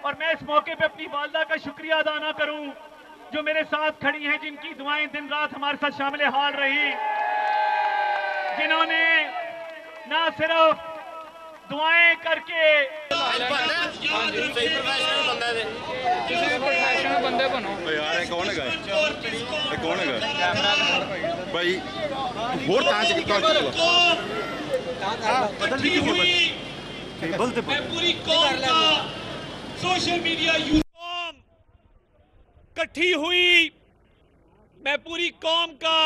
और मैं इस मौके पे अपनी वालदा का शुक्रिया अदा ना करूं जो मेरे साथ खड़ी हैं, जिनकी दुआएं दिन रात हमारे साथ शामिल हाल रही, जिन्होंने ना सिर्फ दुआएं करके बंदे बनो यार ये कौन है भाई होर पूरी कौम का सोशल मीडिया कौम इकट्ठी हुई, मैं पूरी कौम का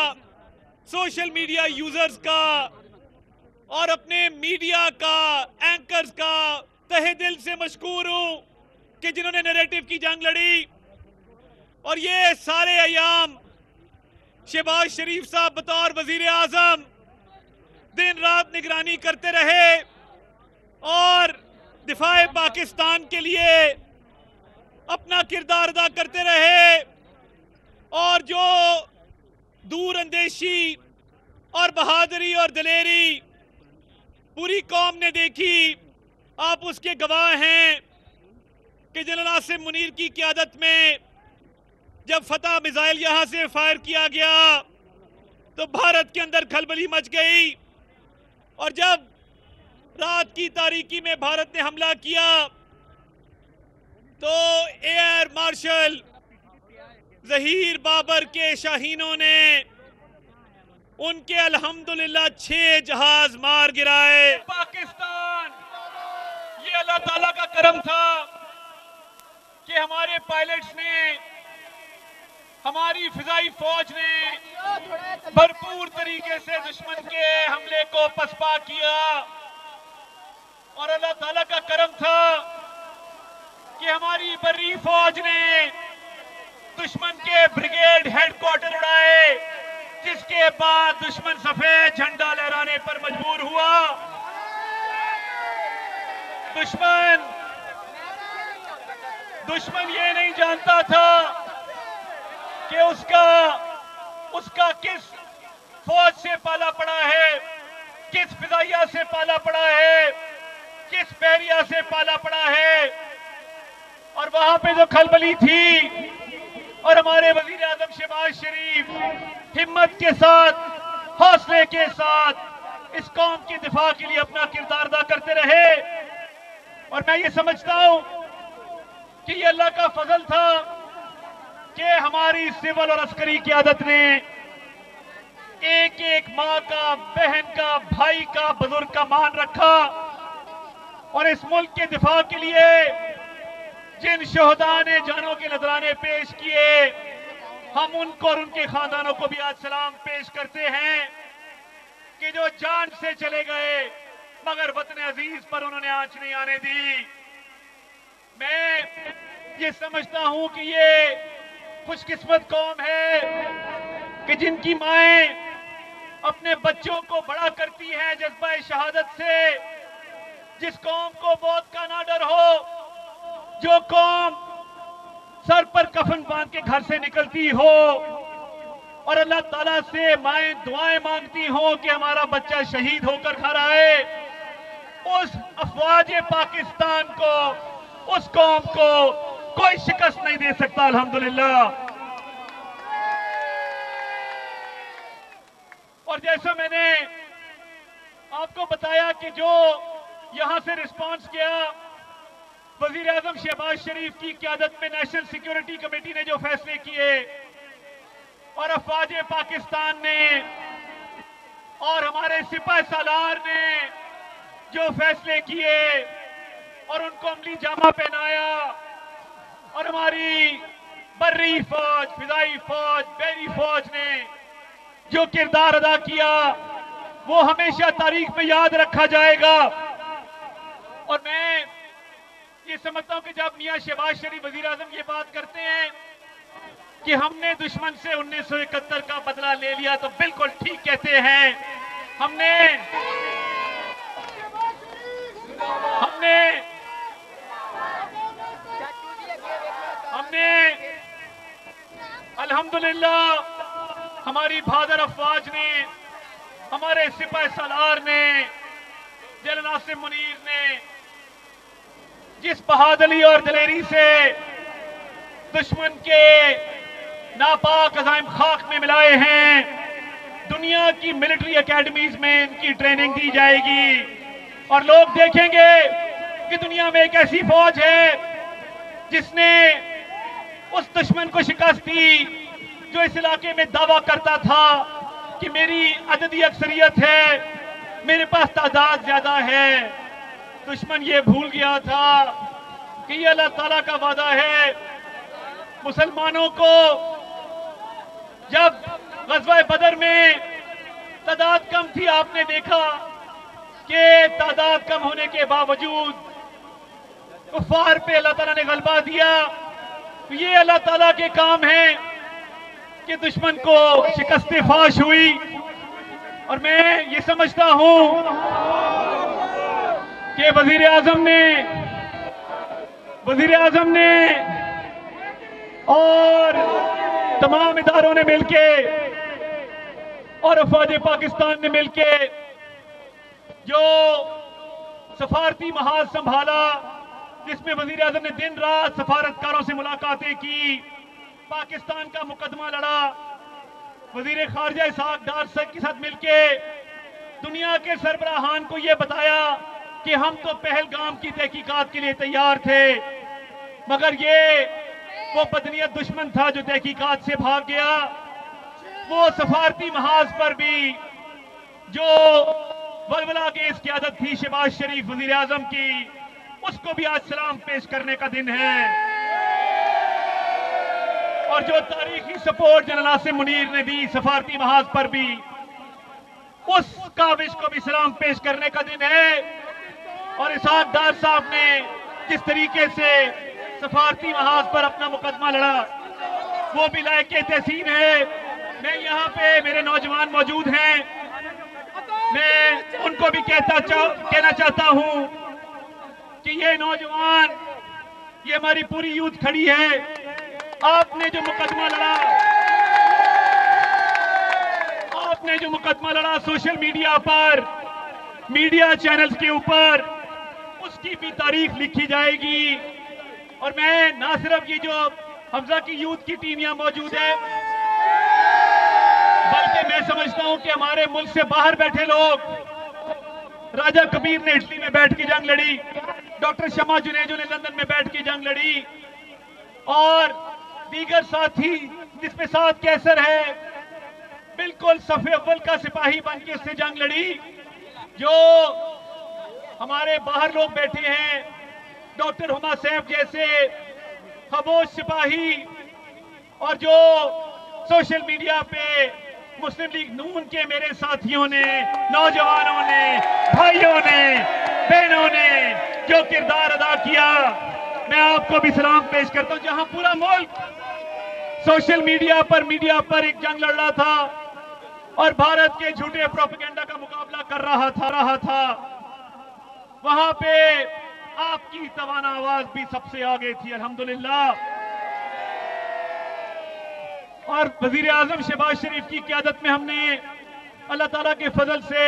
सोशल मीडिया यूजर्स का और अपने मीडिया का एंकर्स का तहे दिल से मशकूर हूं कि जिन्होंने नैरेटिव की जंग लड़ी। और ये सारे अयाम शहबाज शरीफ साहब बतौर वजीर आजम दिन रात निगरानी करते रहे और दिफाए पाकिस्तान के लिए अपना किरदार अदा करते रहे, और जो दूर अंदेशी और बहादुरी और दलेरी पूरी कौम ने देखी, आप उसके गवाह हैं कि जनरल आसिम मुनीर की क़यादत में जब फतह मिसाइल यहां से फायर किया गया तो भारत के अंदर खलबली मच गई, और जब रात की तारीकी में भारत ने हमला किया तो एयर मार्शल जहीर बाबर के शाहीनों ने उनके अल्हम्दुलिल्लाह 6 जहाज मार गिराए। पाकिस्तान, ये अल्लाह ताला का करम था कि हमारे पायलट्स ने, हमारी फिजाई फौज ने भरपूर तरीके से दुश्मन के हमले को पसपा किया, और अल्लाह ताला का करम था कि हमारी बर्री फौज ने दुश्मन के ब्रिगेड हेडक्वार्टर उड़ाए, जिसके बाद दुश्मन सफेद झंडा लहराने पर मजबूर हुआ। दुश्मन ये नहीं जानता था कि उसका किस फौज से पाला पड़ा है, किस फिजाइया से पाला पड़ा है, किस बहरिया से पाला पड़ा है। और वहां पे जो खलबली थी और हमारे वजीर आजम शहबाज शरीफ हिम्मत के साथ, हौसले के साथ इस कौम के दिफा के लिए अपना किरदार अदा करते रहे। और मैं ये समझता हूं कि ये अल्लाह का फजल था कि हमारी सिविल और अस्करी क़यादत ने एक एक माँ का, बहन का, भाई का, बुजुर्ग का मान रखा, और इस मुल्क के दिफा के लिए जिन शहदा ने जानों के नजराने पेश किए, हम उनको और उनके खानदानों को भी आज सलाम पेश करते हैं कि जो जान से चले गए मगर वतन अजीज पर उन्होंने आंच नहीं आने दी। मैं ये समझता हूं कि ये खुशकिस्मत कौम है कि जिनकी माएं अपने बच्चों को बड़ा करती हैं जज्बा शहादत से, जिस कौम को मौत का ना डर हो, जो कौम सर पर कफन बांध के घर से निकलती हो और अल्लाह ताला से माएं दुआएं मांगती हो कि हमारा बच्चा शहीद होकर घर आए, उस अफवाज पाकिस्तान को, उस कौम को कोई शिकस्त नहीं दे सकता। अल्हम्दुलिल्लाह। और जैसा मैंने आपको बताया कि जो यहां से रिस्पांस किया, वजीर आजम शहबाज शरीफ की क़यादत में नेशनल सिक्योरिटी कमेटी ने जो फैसले किए और अफवाज पाकिस्तान ने और हमारे सिपाही सालार ने जो फैसले किए और उनको अमली जामा पहनाया, और हमारी बर्री फौज, फिजाई फौज, बहरी फौज ने जो किरदार अदा किया, वो हमेशा तारीख में याद रखा जाएगा। और मैं ये समझता हूं कि जब मियां शहबाज शरीफ वजीर आजम ये बात करते हैं कि हमने दुश्मन से 1971 का बदला ले लिया, तो बिल्कुल ठीक कहते हैं। हमने अल्हम्दुलिल्लाह हमारी बहादुर अफवाज ने, हमारे सिपाही सालार ने, जनरल आसिम मुनीर ने जिस बहादुरी और दिलेरी से दुश्मन के नापाक अज़ाइम खाक में मिलाए हैं, दुनिया की मिलिट्री एकेडमीज में इनकी ट्रेनिंग दी जाएगी और लोग देखेंगे कि दुनिया में एक ऐसी फौज है जिसने उस दुश्मन को शिकस्त दी जो इस इलाके में दावा करता था कि मेरी अददी अक्सरियत है, मेरे पास तादाद ज्यादा है। दुश्मन ये भूल गया था कि ये अल्लाह ताला का वादा है। मुसलमानों को जब ग़ज़वा बदर में तादाद कम थी, आपने देखा कि तादाद कम होने के बावजूद कुफ़ार पे अल्लाह ताला ने गलबा दिया। तो ये अल्लाह ताला के काम है कि दुश्मन को शिकस्त फाश हुई। और मैं ये समझता हूं कि वजीर आजम ने और तमाम इदारों ने मिलके और अफवाज पाकिस्तान ने मिलके जो सफारती महाज संभाला, जिसमें वजीर आजम ने दिन रात सफारतकारों से मुलाकातें की, पाकिस्तान का मुकदमा लड़ा, वजीर खारजा इसहाक डार के साथ मिलके दुनिया के सरबराहान को यह बताया कि हम तो पहलगाम की तहकीकात के लिए तैयार थे, मगर ये वो बदनीयत दुश्मन था जो तहकीकात से भाग गया। वो सफारती महाज पर भी जो वलवला के इस क़यादत थी शहबाज शरीफ वजीर आजम की, उसको भी आज सलाम पेश करने का दिन है। और जो तारीखी सपोर्ट जनरल आसिम मुनीर ने दी सफारती महाज पर भी, उस काविश को भी सलाम पेश करने का दिन है। और इसहाक डार साहब ने जिस तरीके से सफारती महाज पर अपना मुकदमा लड़ा, वो भी लायक तहसीन है। मैं यहाँ पे मेरे नौजवान मौजूद हैं, मैं उनको भी कहना चाहता हूँ कि ये नौजवान, ये हमारी पूरी यूथ खड़ी है। आपने जो मुकदमा लड़ा सोशल मीडिया पर, मीडिया चैनल्स के ऊपर, उसकी भी तारीख लिखी जाएगी। और मैं ना सिर्फ ये जो हमजा की यूथ की टीम यहाँ मौजूद है, बल्कि मैं समझता हूं कि हमारे मुल्क से बाहर बैठे लोग, राजा कबीर ने इटली में बैठ के जंग लड़ी, डॉक्टर शमा जुनेजो ने लंदन में बैठ के जंग लड़ी, और दीगर साथी जिसमें साथ कैसर है, बिल्कुल सफ़े अव्वल का सिपाही बन के उससे जंग लड़ी। जो हमारे बाहर लोग बैठे हैं, डॉक्टर हुमा सैफ जैसे खामोश सिपाही, और जो सोशल मीडिया पे मुस्लिम लीग नून के मेरे साथियों ने, नौजवानों ने, भाइयों ने, बहनों ने जो किरदार अदा किया, मैं आपको भी सलाम पेश करता हूं। जहां पूरा मुल्क सोशल मीडिया पर एक जंग लड़ रहा था और भारत के झूठे प्रोपेगेंडा का मुकाबला कर रहा था, वहां पे आपकी तवाना आवाज भी सबसे आगे थी, अल्हम्दुलिल्लाह। और वजीर आजम शहबाज शरीफ की क़यादत में हमने अल्लाह ताला के फजल से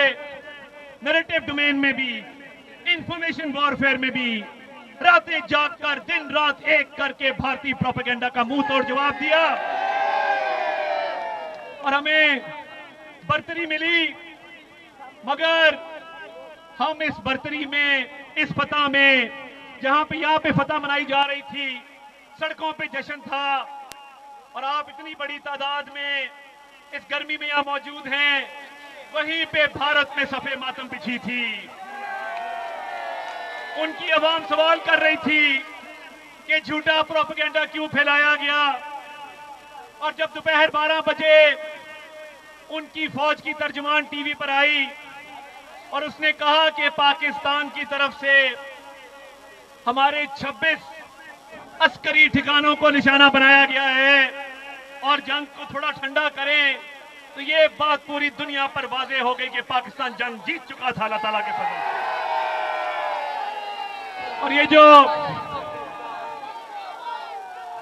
नैरेटिव डोमेन में भी, इंफॉर्मेशन वॉरफेयर में भी रातें जाग कर, दिन रात एक करके भारतीय प्रोपेगेंडा का मुंह तोड़ जवाब दिया और हमें बर्तरी मिली। मगर हम इस बर्तरी में, इस फतह में, जहां पे यहाँ पे फतह मनाई जा रही थी, सड़कों पे जश्न था, और आप इतनी बड़ी तादाद में इस गर्मी में यहाँ मौजूद हैं, वहीं पे भारत में सफे मातम बिछी थी। उनकी आवाम सवाल कर रही थी कि झूठा प्रोपेगेंडा क्यों फैलाया गया। और जब दोपहर 12 बजे उनकी फौज की तर्जुमान टीवी पर आई और उसने कहा कि पाकिस्तान की तरफ से हमारे 26 अस्करी ठिकानों को निशाना बनाया गया है और जंग को थोड़ा ठंडा करें, तो ये बात पूरी दुनिया पर वाज़ेह हो गई कि पाकिस्तान जंग जीत चुका था अल्लाह ताला के फजल से।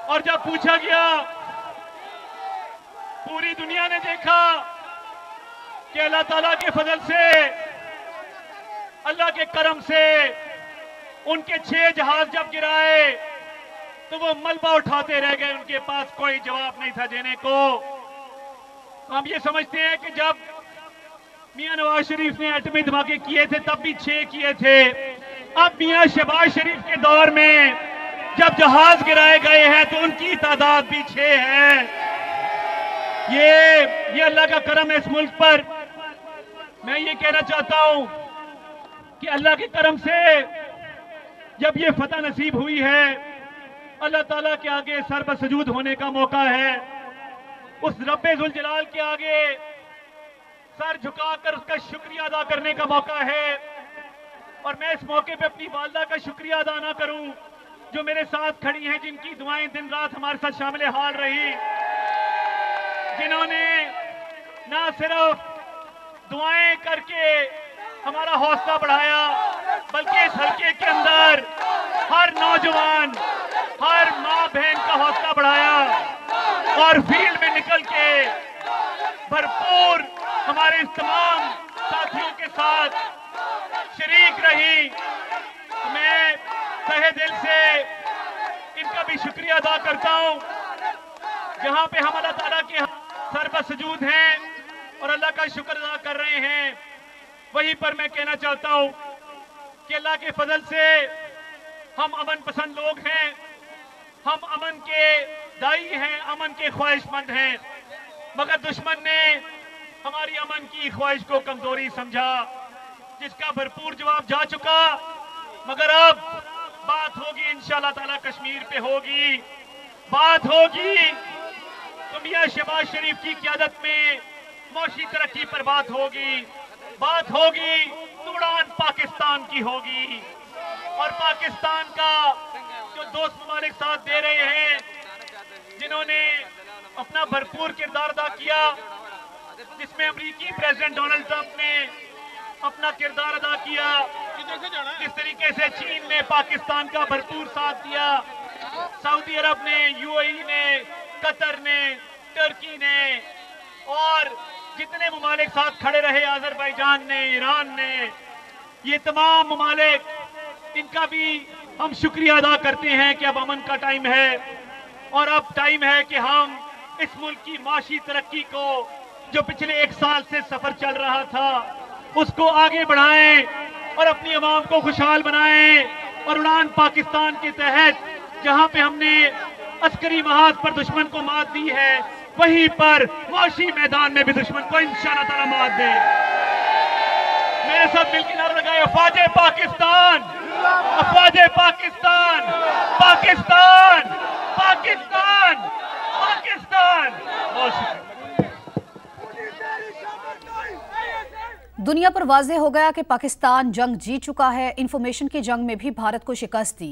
और जब पूछा गया, पूरी दुनिया ने देखा कि अल्लाह ताला के फजल से, अल्लाह के करम से उनके 6 जहाज जब गिराए तो वो मलबा उठाते रह गए, उनके पास कोई जवाब नहीं था देने को। हम ये समझते हैं कि जब मियां नवाज शरीफ ने एटमी धमाके किए थे तब भी 6 किए थे। अब मियां शहबाज शरीफ के दौर में जब जहाज गिराए गए हैं तो उनकी तादाद भी 6 है। ये अल्लाह का करम है इस मुल्क पर। मैं ये कहना चाहता हूं कि अल्लाह के करम से जब ये फतह नसीब हुई है, अल्लाह ताला के आगे सर बसजूद होने का मौका है। उस रब्बे जुल जलाल के आगे सर झुकाकर उसका शुक्रिया अदा करने का मौका है। और मैं इस मौके पे अपनी वालदा का शुक्रिया अदा ना करूं जो मेरे साथ खड़ी हैं, जिनकी दुआएं दिन रात हमारे साथ शामिल हाल रही, जिन्होंने ना सिर्फ दुआएं करके हमारा हौसला बढ़ाया बल्कि इस हल्के के अंदर हर नौजवान, हर माँ बहन का हौसला बढ़ाया और फील्ड में निकल के भरपूर हमारे इस तमाम साथियों के साथ शरीक रही। मैं तहे दिल से इनका भी शुक्रिया अदा करता हूं। जहां पे हम अल्लाह ताला के सर बसजूद हैं और अल्लाह का शुक्र अदा कर रहे हैं, वहीं पर मैं कहना चाहता हूं कि अल्लाह के फजल से हम अमन पसंद लोग हैं, हम अमन के दाई हैं, अमन के ख्वाहिशमंद हैं, मगर दुश्मन ने हमारी अमन की ख्वाहिश को कमजोरी समझा, जिसका भरपूर जवाब जा चुका। मगर अब बात होगी इंशाअल्लाह ताला, कश्मीर पे होगी, बात होगी तो मियां शहबाज शरीफ की क़यादत में मौशी तरक्की पर बात होगी तो उड़ान पाकिस्तान की होगी। और पाकिस्तान का जो दोस्त ममालिक साथ दे रहे हैं, जिन्होंने अपना भरपूर किरदार अदा किया, जिसमें अमेरिकी प्रेसिडेंट डोनाल्ड ट्रंप ने अपना किरदार अदा किया, जिस तरीके से चीन ने पाकिस्तान का भरपूर साथ दिया, सऊदी अरब ने, यूएई ने, कतर ने, तुर्की ने और जितने ममालिक साथ खड़े रहे, अजरबैजान ने, ईरान ने, ये तमाम ममालिक, इनका भी हम शुक्रिया अदा करते हैं कि अब अमन का टाइम है और अब टाइम है कि हम इस मुल्क की माशी तरक्की को, जो पिछले 1 साल से सफर चल रहा था, उसको आगे बढ़ाएं और अपनी आवाम को खुशहाल बनाएं। और उड़ान पाकिस्तान के तहत जहां पे हमने अस्करी महाज पर दुश्मन को मात दी है, वहीं पर मौशी मैदान में भी दुश्मन को इंशाअल्लाह ताला मात दे। मेरे साथ मिलकर नारा लगाए, अफवाजे पाकिस्तान, अफवाजे पाकिस्तान, पाकिस्तान, पाकिस्तान, पाकिस्तान। दुनिया पर वाज़ेह हो गया कि पाकिस्तान जंग जीत चुका है। इंफॉर्मेशन की जंग में भी भारत को शिकस्त दी।